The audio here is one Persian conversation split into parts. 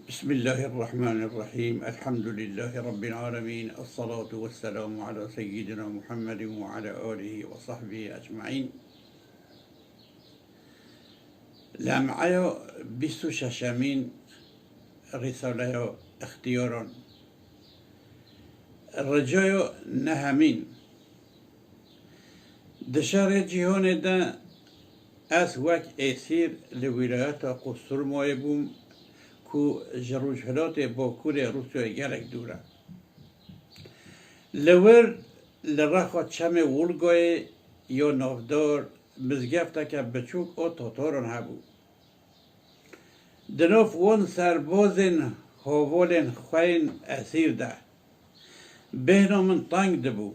بسم الله الرحمن الرحيم الحمد لله رب العالمين الصلاة والسلام على سيدنا محمد وعلى آله وصحبه أجمعين لمعايا بيستو ششمين رسالة اختيارا الرجايا نهمين دشار جهان دا از وک اسیر لولايات قصر مایبوم کو جروجهلات باکور روسیه گلک دوره لور لرخا چم ولگای یا نافدار مزگفته که بچوک او تاتاران هبو دناف وان سربازن هاولن خوین اسیر ده بهنا من تنگ دبو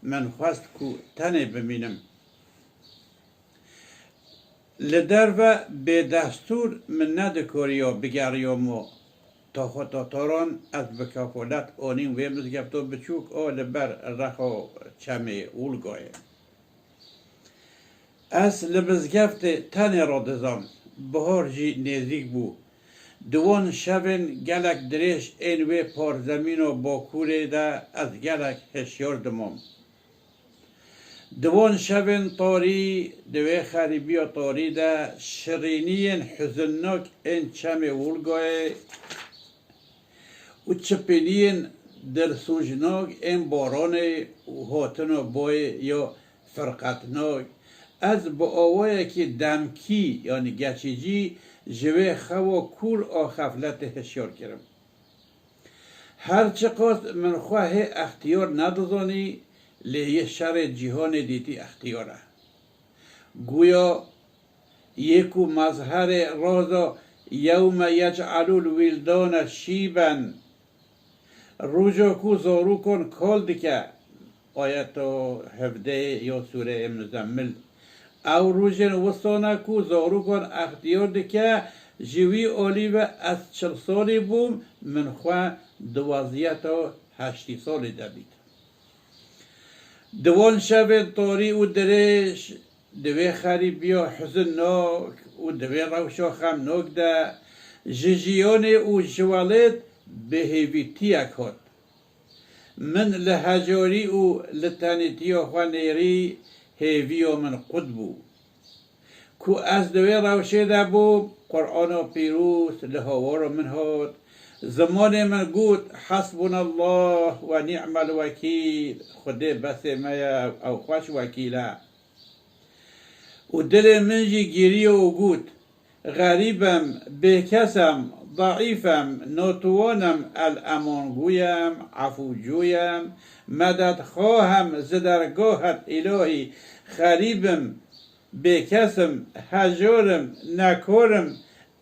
من خواست کو تنه بمینم لدر و به دستور من ندکاریا بگریامو تا خطاتاران از بکافالت آنیم و مزگفتو بچوک آل بر رخا چمه اولگاه از لبزگفت تن را دزام بهار جی نزدیک بو دوان شبن گلک درش این و پارزمین و باکوره ده از گلک هشیار دمام دوان شبن طاری دوی خریبی و طاری ده شرینین حزنناک این چم ولگاه و چپینین در سوجناک این باران هاتن و بای یا فرقتناک از با آوایی که دمکی یعنی گچیجی جوه خوا کور آخفلت هشیار کرم هرچه قاست من خواه اختیار ندازانی لیه شر جهان دیتی اختیاره گویا یکو مظهر رازا یوم یجعلو الولدان شیبا روزا کو زارو کن کال دکه آیت 17 یا سوره مزمل او روزن وستانه کو زارو کن اختیار دکه جوی آلی و از 40 سالی بوم من خواه 12 تا 8 سالی دبید دوان شب طاری و درش دوی خریبی و حزنناک و دوی روشا خمناک ده ججیان و جوالت به هیویتی اکاد من لحجاری و لطانیتی و خوانیری هیوی و من قد بو کو از دوی روشه ده بو قرآن و پیروس لحوار من هاد زمان من گوت حسبنا الله و نعم الوکیل خدا بس میا او خوش وکیله و دل من جی گیری و گوت غریبم بکسم ضعیفم ناتوانم الامان گویم عفو جویم مدد خواهم زدرگاهت الهی غریبم بکسم هجارم نکارم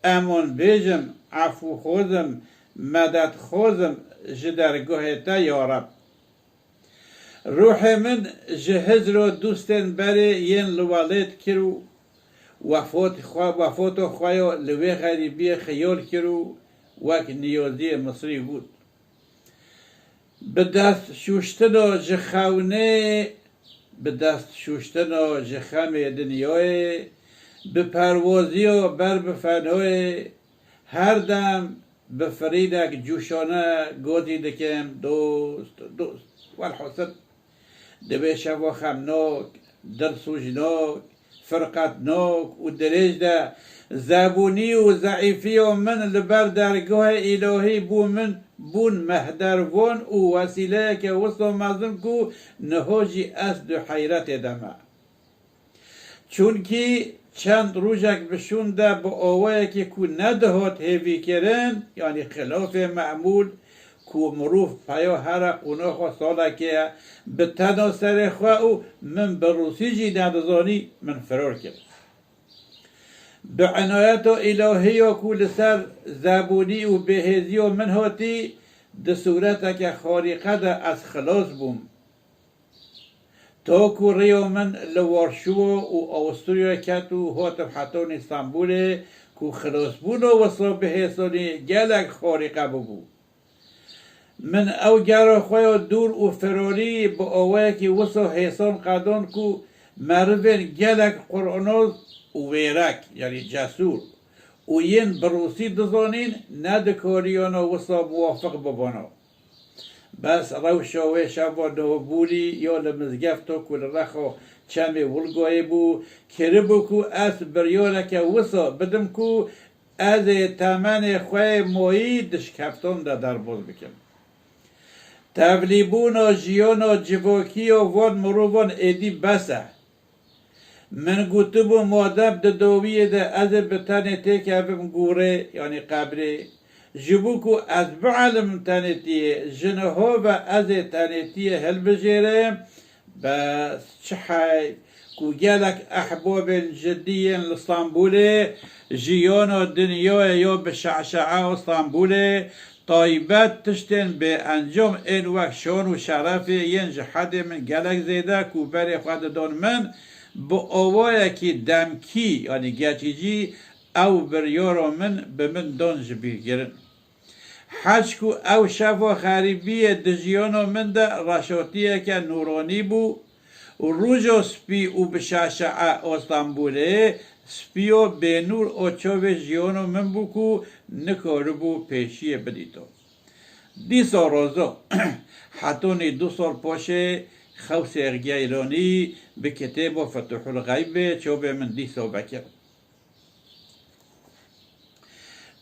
امان بیجم عفو خودم مدد خوزم جدرگاه تا یارب روح من جهز رو دوستن بره ین لوالد کرو وفات خوایا لوی غریبی خیال کرو وک نیازی مصری بود به دست شوشتن جخونه به دست شوشتن جخم دنیای به پروازی و بر بفنهای هر دم به فریدک جوشانه گوزی دکم دوست والحسد دوی شوا خمناک در سوجناک فرقتناک و درج ده زبونی و ضعیفی و من لبر درگاه الهی بو من بون مهدروان و وسیله که وصل مظلوم کو نهاجی اسد و حیرت دمه چونکی چند روزک بشونده با آوایی که کو ندهات هیوی کرن یعنی خلاف معمول کو مروف پیا هر قناخ و ساله که به تناسر خواه و من بروسی جی ندازانی من فرار کرد به عنایت و الهی و کو لسر زبونی و بهزی و من هاتی ده صورت که خارقه ده از خلاص بوم تا کو ریو من لوارشو و آوستریا کتو هاتم حتون استانبول کو خلاص بون و وصلا به حسانی گلک خارقه ببو من او گره خواه دور و فراری با آوه که وصلا حسان قدان کو مروین گلک قرآناز و ویرک یعنی جسور و ین بروسی دزانین ندکاریانا وصا موافق ببانا بس روشاوه شبا نوبولی یا لمزگفتو کل رخو چمی ولگوی بو کربو کو از بریاره که وصا بدم کو از تمن خواه مویی دشکفتان در باز بکن تبلیبونا جیانا جواکی و وان مروان ایدی بسه من گوتبو مادم ددویه ده از بتانه تیک ابم گوره یعنی قبره جبوکو از بعلم تانتیه جنها و از تانتیه هل بجیره بس چحای کو گلک احباب جدیه لاسطنبوله جیانا دنیا یا بشعشعه اسطنبوله طایبت تشتن به انجام این وقت شان و شرف ینج حد من گلک زیده کو بری خود دان من با آوائه که دمکی یعنی گچیجی او بریارا من به من دانج بیگرن حج کو او شفا خریبی دجیانا من ده رشاتیه که نورانی بو و روژا سپی او بشعشعه اسطنبوله سپیو به نور او چاوه جیانو من بو کو نکارو بو پیشیه بدیتو دیسا رازا حتونی 2 سال پاشه خوص ارگی ایرانی به کتاب فتح الغیب چوبه من دیسا بکر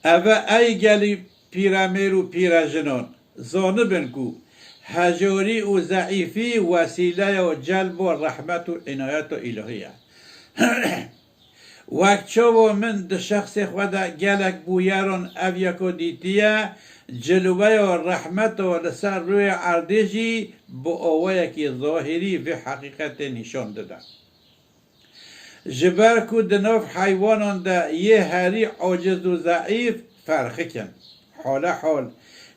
اوه ای گلی پیرامیر و پیرجنان زانبن کو هجاری و ضعیفی وسیله و جلب و رحمت و عنایت و الهیه وقت چو من ده شخص خدا گلک بویاران او یکو دیتیه جلوه و رحمت و لسر روی عردجی با آوه که ظاهری و حقیقت نشان داده جبر کو دناف حیوانان ده یه هری عاجز و ضعیف فرخ کن حال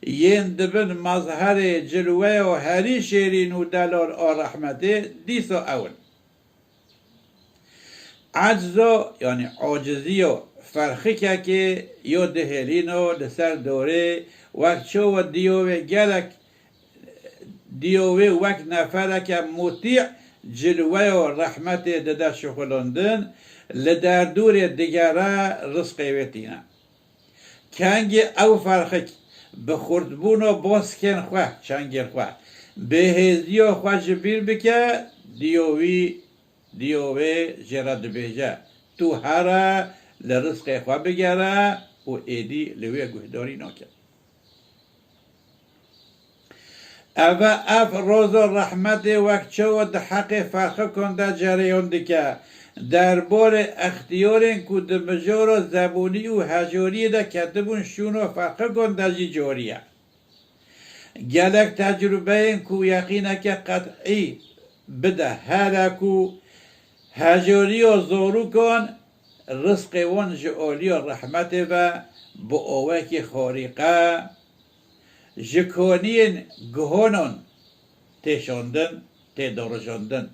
ین دبن مظهر جلوه و هری شیرین و دلال رحمته دیسا اول عجزا یعنی عاجزی و فرخی که یا دهلین و لسر دوره وقت چو دیوه گلک دیوه وقت نفره که مطیع جلوه و رحمت دده شخلاندن لدر دور دیگره رزق ویتینه کنگ او فرخی به خردبون و باز کن خواه چنگل خواه به هزی و خواه جبیر بکه دیوه جرد بیجه تو هره لرزق خواه بگره و ایدی لوی گهداری ناکن اوه اف روز رحمت وقت چود حق فرخ کنده جریان دکه دربار اختیارین که دمجار زبونی و هجاری ده کتبون شونو فرخ کنده جی جاریه گلک تجربه این که یقینه که قطعی بده هره که هجاری و زارو کن رزق وان جعالی و رحمت و با آوه خارقه جکانین گهانان تشاندن تدارجاندن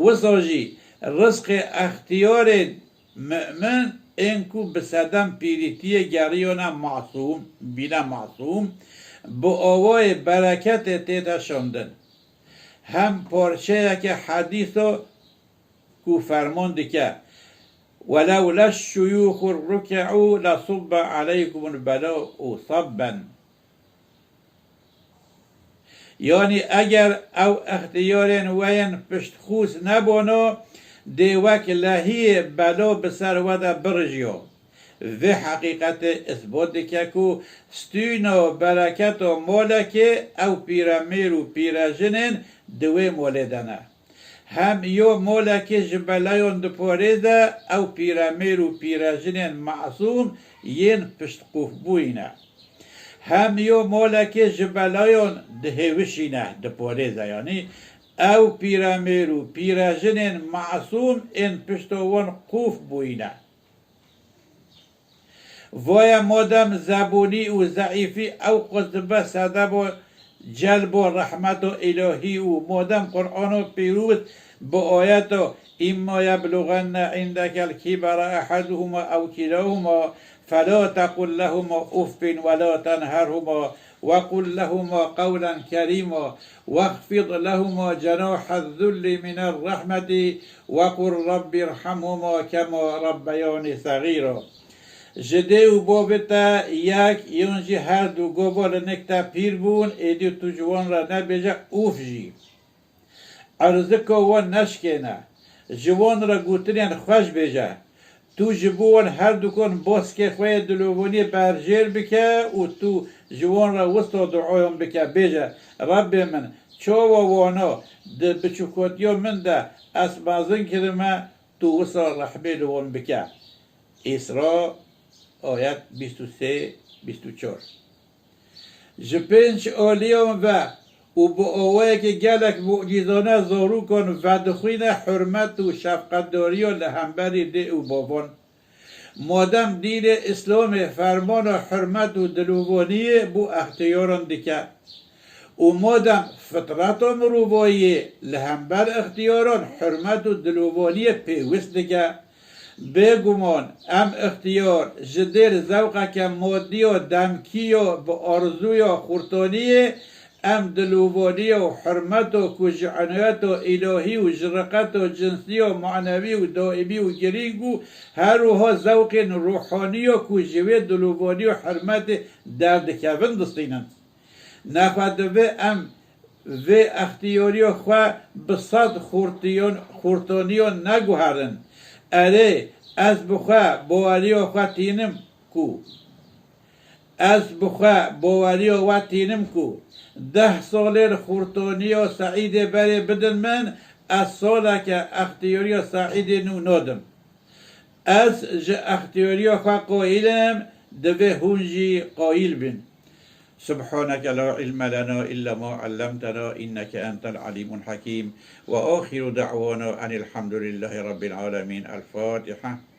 وزاجی رزق اختیار مؤمن اینکو بسدم پیریتی گریان معصوم بینا معصوم با آوه برکت تداشاندن هم پارچه که حدیثو کو فرمان دکه ولولا الشيوخ الركع لصب عليكم البلاء صبا یعنی اگر او اختیارین وین پشت خوص نبانو دی وک لحی بلا بسر وده برجیو و حقیقت اثبات که کو ستینا برکت و مالک او پیرامیر و پیرجنین دوی مولدنه هم یو مولک جبلایون دپاریده او پیرامیر و پیرجنین معصوم ین پشت قوف بوینه هم یو مولک جبلایون دهوشینه دپاریده یعنی او پیرامیر و پیرجنین معصوم این پشتوان قوف بوینه وای مادم زبونی و ضعیفی او قصدبه صدب و جلب و رحمت و الهی و مادم قرآن و پیروز با آیت و اما یبلغن عندك الكبر احدهما او كلاهما فلا تقل لهما اف ولا تنهرهما وقل لهما قولا كريما واخفض لهما جناح الذل من الرحمة وقل رب ارحمهما كما ربياني صغيرا جده و بابتا یک یونجی هر دو گوبال نکتا پیر بون ایدی تو جوان را نبیجه اوف جی عرضه که وان نشکنه جوان را گوتنین خوش بیجه تو جبوان هر دو کن باس که خواه دلوونی برجیر بکه و تو جوان را وسط دعایم بکه بیجه رب من چو و وانا ده بچوکوتیو من ده اسبازن کرمه تو وسط رحمه دوان بکه اسراء آیت 23-24 جپنج آلیام و با آوه که گلک معجزانه زارو کن و دخوین حرمت و شفقتداری و لحنبری ده و بابان مادم دین اسلام فرمان و حرمت و دلوبانی بو اختیاران دکه و مادم فطرت و مروبایی لحنبر اختیاران حرمت و دلوبانی پیوست دکه بگمان ام اختیار جدر زوقه که مادی و دمکی و با آرزوی و خورتانی ام دلوبانی و حرمت و کجعنایت و الهی و جرقت و جنسی و معنوی و دائمی و گریگو هر وها زوق روحانی و کجوه دلوبانی و حرمت دردکوین دستینن نخواد و ام و اختیاری و خواه بصد خورتانی و نگوهرن اره از بخواه باوری و خواه تینم کو از بخواه باوری و خواه تینم کو 10 سال خورتانی و سعید بری بدن من از ساله که اختیاری و سعید نو نادم از اختیاری و خواه قائلم دوه هونجی قائل بین سبحانك لا علم لنا إلا ما علمتنا إنك أنت العليم الحكيم وآخر دعوانا أن الحمد لله رب العالمين الفاتحة